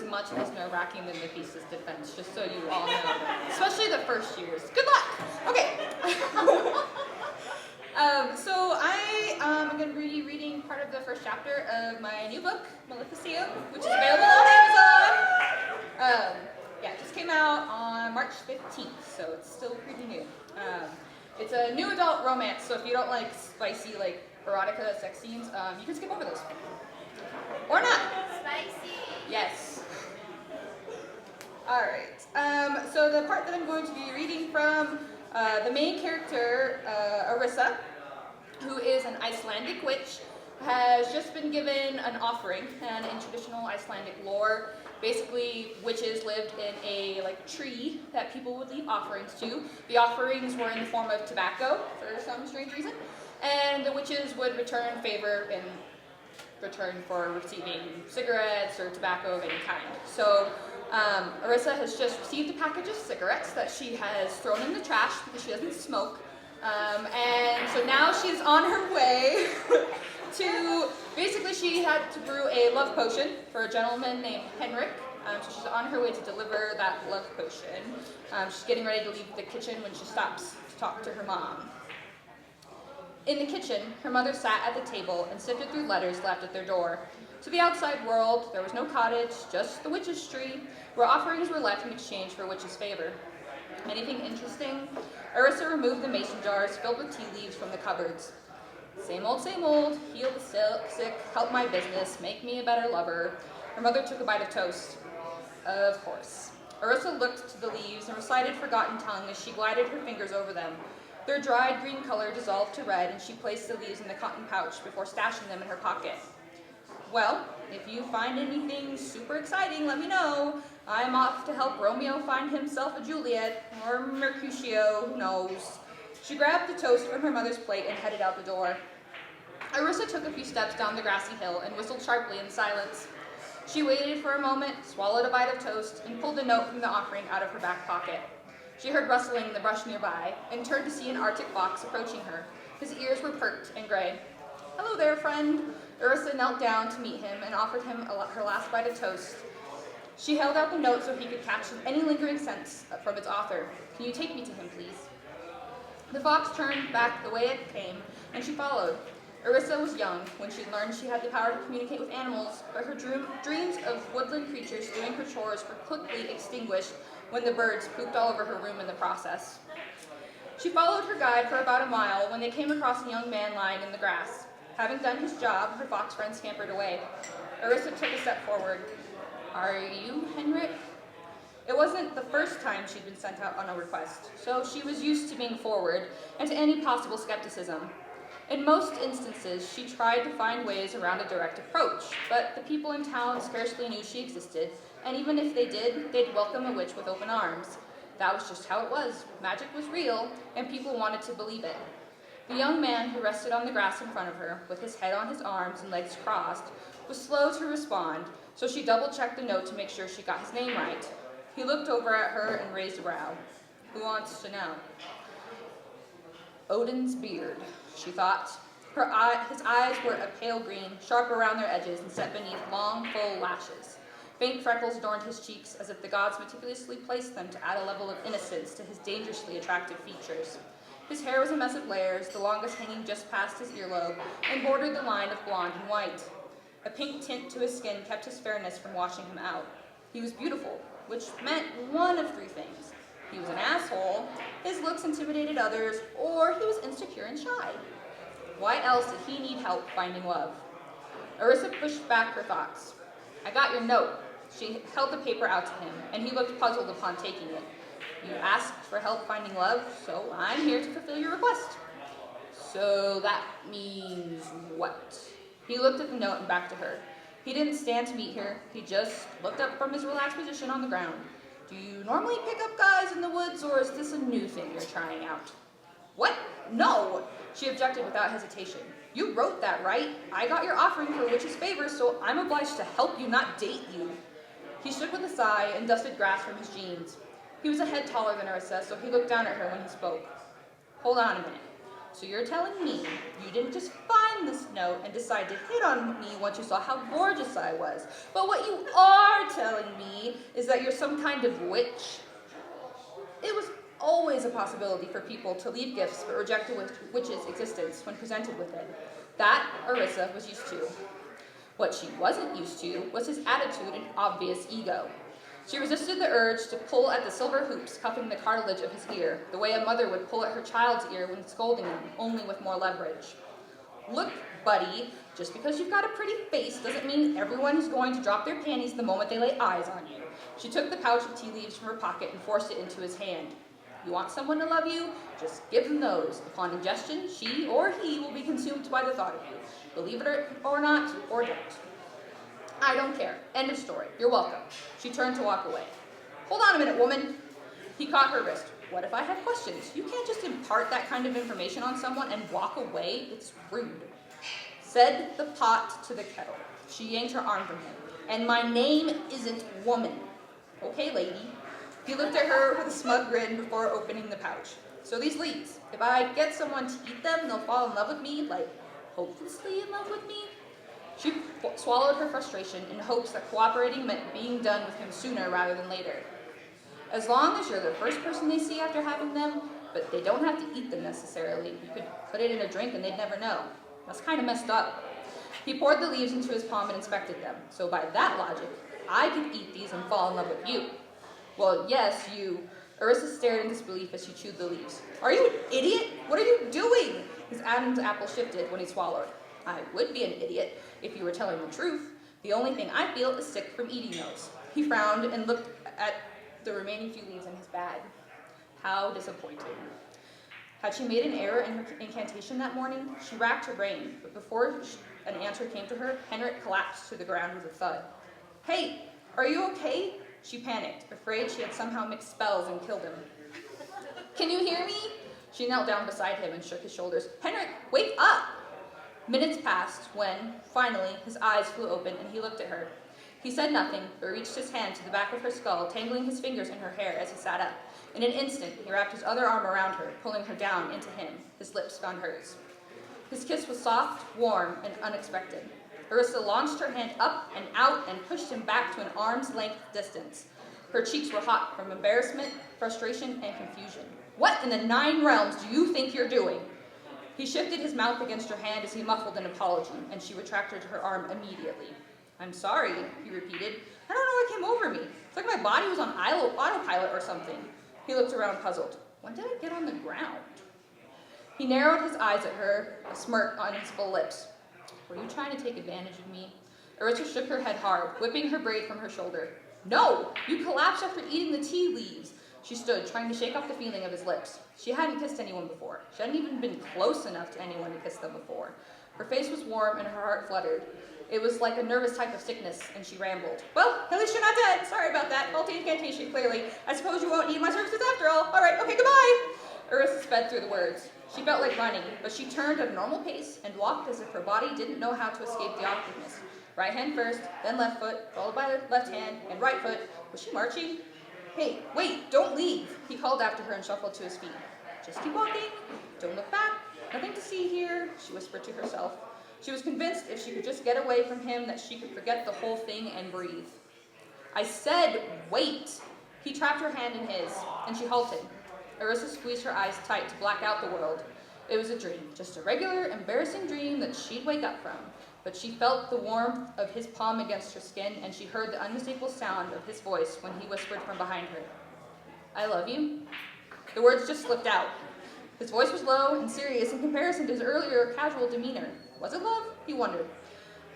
much less nerve-wracking than the thesis defense, just so you all know. Especially the first years. Good luck! Okay. So I am going to be reading part of the first chapter of my new book, Maleficio, which is available on Amazon. Yeah, it just came out on March 15th, so it's still pretty new. It's a new adult romance, so if you don't like spicy, like erotica sex scenes, you can skip over those. Or not. Spicy. Yes. All right. So the part that I'm going to be reading from, the main character, Arissa, who is an Icelandic witch, has just been given an offering, and in traditional Icelandic lore, basically witches lived in a tree that people would leave offerings to. The offerings were in the form of tobacco for some strange reason, and the witches would return favor in return for receiving cigarettes or tobacco of any kind. So Arissa has just received a package of cigarettes that she has thrown in the trash because she doesn't smoke. And so now she's on her way to, basically she had to brew a love potion for a gentleman named Henrik. So she's on her way to deliver that love potion. She's getting ready to leave the kitchen when she stops to talk to her mom. In the kitchen, her mother sat at the table and sifted through letters left at their door. To the outside world, there was no cottage, just the witch's tree, where offerings were left in exchange for witch's favor. Anything interesting? Arissa removed the mason jars filled with tea leaves from the cupboards. Same old, heal the sick, help my business, make me a better lover. Her mother took a bite of toast. Of course. Arissa looked to the leaves and recited forgotten tongue as she glided her fingers over them. Their dried green color dissolved to red, and she placed the leaves in the cotton pouch before stashing them in her pocket. Well, if you find anything super exciting, let me know. I'm off to help Romeo find himself a Juliet, or Mercutio, who knows. She grabbed the toast from her mother's plate and headed out the door. Arissa took a few steps down the grassy hill and whistled sharply in silence. She waited for a moment, swallowed a bite of toast, and pulled a note from the offering out of her back pocket. She heard rustling in the brush nearby, and turned to see an Arctic fox approaching her. His ears were perked and gray. "Hello there, friend." Arissa knelt down to meet him and offered him her last bite of toast. She held out the note so he could catch any lingering sense from its author. "Can you take me to him, please?" The fox turned back the way it came, and she followed. Arissa was young when she learned she had the power to communicate with animals, but her dreams of woodland creatures doing her chores were quickly extinguished when the birds pooped all over her room in the process. She followed her guide for about a mile when they came across a young man lying in the grass. Having done his job, her fox friend scampered away. Arissa took a step forward. "Are you Henrik?" It wasn't the first time she'd been sent out on a request, so she was used to being forward and to any possible skepticism. In most instances, she tried to find ways around a direct approach, but the people in town scarcely knew she existed, and even if they did, they'd welcome a witch with open arms. That was just how it was. Magic was real, and people wanted to believe it. The young man who rested on the grass in front of her, with his head on his arms and legs crossed, was slow to respond, so she double-checked the note to make sure she got his name right. He looked over at her and raised a brow. "Who wants to know?" "Odin's beard," she thought. His eyes were a pale green, sharp around their edges and set beneath long, full lashes. Faint freckles adorned his cheeks as if the gods meticulously placed them to add a level of innocence to his dangerously attractive features. His hair was a mess of layers, the longest hanging just past his earlobe, and bordered the line of blonde and white. A pink tint to his skin kept his fairness from washing him out. He was beautiful, which meant one of three things. He was an asshole, his looks intimidated others, or he was insecure and shy. Why else did he need help finding love? Arissa pushed back her thoughts. "I got your note." She held the paper out to him, and he looked puzzled upon taking it. "You asked for help finding love, so I'm here to fulfill your request." "So that means what?" He looked at the note and back to her. He didn't stand to meet her. He just looked up from his relaxed position on the ground. "Do you normally pick up guys in the woods, or is this a new thing you're trying out?" "What? No!" She objected without hesitation. "You wrote that, right? I got your offering for witch's favor, so I'm obliged to help you, not date you." He stood with a sigh and dusted grass from his jeans. He was a head taller than Arissa, so he looked down at her when he spoke. "Hold on a minute. So you're telling me you didn't just find find this note and decide to hit on me once you saw how gorgeous I was. But what you are telling me is that you're some kind of witch. It was always a possibility for people to leave gifts but reject a witch's existence when presented with it. That Orissa was used to. What she wasn't used to was his attitude and obvious ego. She resisted the urge to pull at the silver hoops cuffing the cartilage of his ear, the way a mother would pull at her child's ear when scolding him, only with more leverage. Look, buddy, just because you've got a pretty face doesn't mean everyone is going to drop their panties the moment they lay eyes on you. She took the pouch of tea leaves from her pocket and forced it into his hand. You want someone to love you? Just give them those. Upon ingestion, she or he will be consumed by the thought of you. Believe it or not, or don't. I don't care. End of story. You're welcome. She turned to walk away. Hold on a minute, woman. He caught her wrist. What if I have questions? You can't just impart that kind of information on someone and walk away. It's rude. Said the pot to the kettle. She yanked her arm from him. And my name isn't woman. Okay, lady. He looked at her with a smug grin before opening the pouch. So these leaves, if I get someone to eat them, they'll fall in love with me, like hopelessly in love with me? She swallowed her frustration in hopes that cooperating meant being done with him sooner rather than later. As long as you're the first person they see after having them, but they don't have to eat them necessarily. You could put it in a drink and they'd never know. That's kind of messed up. He poured the leaves into his palm and inspected them. So by that logic, I could eat these and fall in love with you. Well, yes, you. Orissa stared in disbelief as she chewed the leaves. Are you an idiot? What are you doing? His Adam's apple shifted when he swallowed. I would be an idiot if you were telling the truth. The only thing I feel is sick from eating those. He frowned and looked at the remaining few leaves in his bag. How disappointing. Had she made an error in her incantation that morning? She racked her brain, but before an answer came to her, Henrik collapsed to the ground with a thud. Hey, are you okay? She panicked, afraid she had somehow mixed spells and killed him. Can you hear me? She knelt down beside him and shook his shoulders. Henrik, wake up! Minutes passed when, finally, his eyes flew open and he looked at her. He said nothing, but reached his hand to the back of her skull, tangling his fingers in her hair as he sat up. In an instant, he wrapped his other arm around her, pulling her down into him. His lips found hers. His kiss was soft, warm, and unexpected. Orissa launched her hand up and out and pushed him back to an arm's length distance. Her cheeks were hot from embarrassment, frustration, and confusion. What in the 9 realms do you think you're doing? He shifted his mouth against her hand as he muffled an apology, and she retracted her arm immediately. I'm sorry, he repeated. I don't know what came over me. It's like my body was on autopilot or something. He looked around puzzled. When did I get on the ground? He narrowed his eyes at her, a smirk on his full lips. Were you trying to take advantage of me? Orissa shook her head hard, whipping her braid from her shoulder. No! You collapsed after eating the tea leaves. She stood, trying to shake off the feeling of his lips. She hadn't kissed anyone before. She hadn't even been close enough to anyone to kiss them before. Her face was warm and her heart fluttered. It was like a nervous type of sickness, and she rambled. Well, at least you're not dead. Sorry about that. Faulty incantation, clearly. I suppose you won't need my services after all. All right, okay, goodbye. Orissa sped through the words. She felt like running, but she turned at a normal pace and walked as if her body didn't know how to escape the awkwardness. Right hand first, then left foot, followed by left hand, and right foot. Was she marching? Hey, wait, don't leave. He called after her and shuffled to his feet. Just keep walking. Don't look back. Nothing to see here, she whispered to herself. She was convinced if she could just get away from him that she could forget the whole thing and breathe. I said, wait. He trapped her hand in his, and she halted. Orissa squeezed her eyes tight to black out the world. It was a dream, just a regular, embarrassing dream that she'd wake up from. But she felt the warmth of his palm against her skin, and she heard the unmistakable sound of his voice when he whispered from behind her. I love you. The words just slipped out. His voice was low and serious in comparison to his earlier casual demeanor. Was it love? He wondered.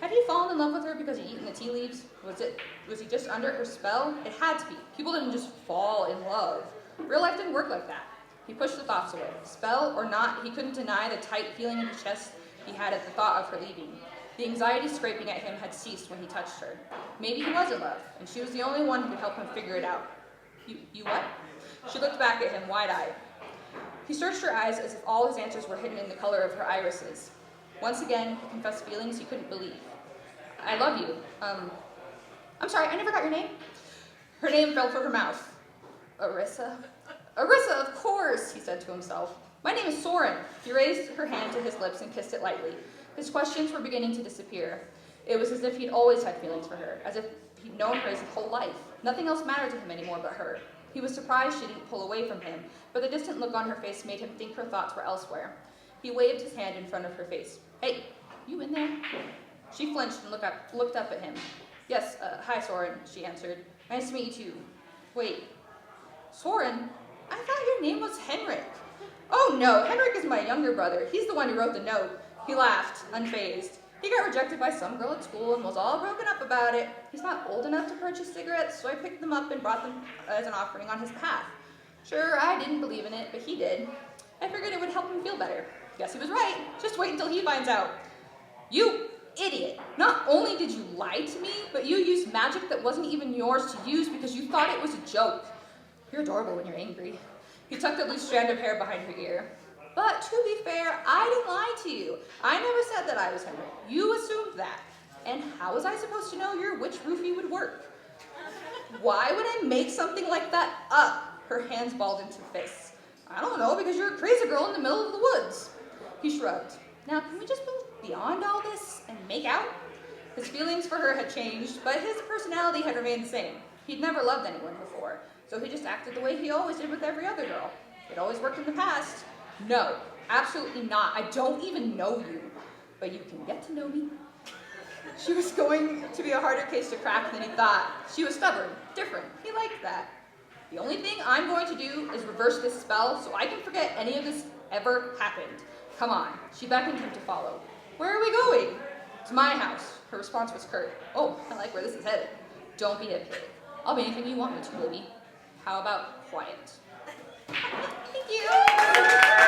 Had he fallen in love with her because he'd eaten the tea leaves? Was he just under her spell? It had to be. People didn't just fall in love. Real life didn't work like that. He pushed the thoughts away. Spell or not, he couldn't deny the tight feeling in his chest he had at the thought of her leaving. The anxiety scraping at him had ceased when he touched her. Maybe he was in love, and she was the only one who could help him figure it out. You what? She looked back at him, wide-eyed. He searched her eyes as if all his answers were hidden in the color of her irises. Once again, he confessed feelings he couldn't believe. I love you. I'm sorry, I never got your name. Her name fell from her mouth. Orissa? Orissa, of course, he said to himself. My name is Soren. He raised her hand to his lips and kissed it lightly. His questions were beginning to disappear. It was as if he'd always had feelings for her, as if he'd known her his whole life. Nothing else mattered to him anymore but her. He was surprised she didn't pull away from him, but the distant look on her face made him think her thoughts were elsewhere. He waved his hand in front of her face. "Hey, you in there?" She flinched and looked up at him. "Yes, hi, Soren," she answered. "Nice to meet you too." "Wait, Soren? I thought your name was Henrik." "Oh no, Henrik is my younger brother. He's the one who wrote the note." He laughed, unfazed. He got rejected by some girl at school and was all broken up about it. He's not old enough to purchase cigarettes, so I picked them up and brought them as an offering on his behalf. Sure, I didn't believe in it, but he did. I figured it would help him feel better. Guess he was right. Just wait until he finds out. "You idiot! Not only did you lie to me, but you used magic that wasn't even yours to use because you thought it was a joke. You're adorable when you're angry." He tucked a loose strand of hair behind her ear. "But to be fair, I didn't lie to you. I never said that I was Henrik. You assumed that. And how was I supposed to know your witch roofie would work?" "Why would I make something like that up?" Her hands balled into fists. "I don't know, because you're a crazy girl in the middle of the woods." He shrugged. "Now, can we just move beyond all this and make out?" His feelings for her had changed, but his personality had remained the same. He'd never loved anyone before, so he just acted the way he always did with every other girl. It always worked in the past. "No, absolutely not. I don't even know you. But you can get to know me." She was going to be a harder case to crack than he thought. She was stubborn, different. He liked that. "The only thing I'm going to do is reverse this spell so I can forget any of this ever happened. Come on." She beckoned him to follow. "Where are we going?" "To my house." Her response was curt. "Oh, I like where this is headed." "Don't be a pig. I'll be anything you want me to, baby. How about quiet?" Thank you.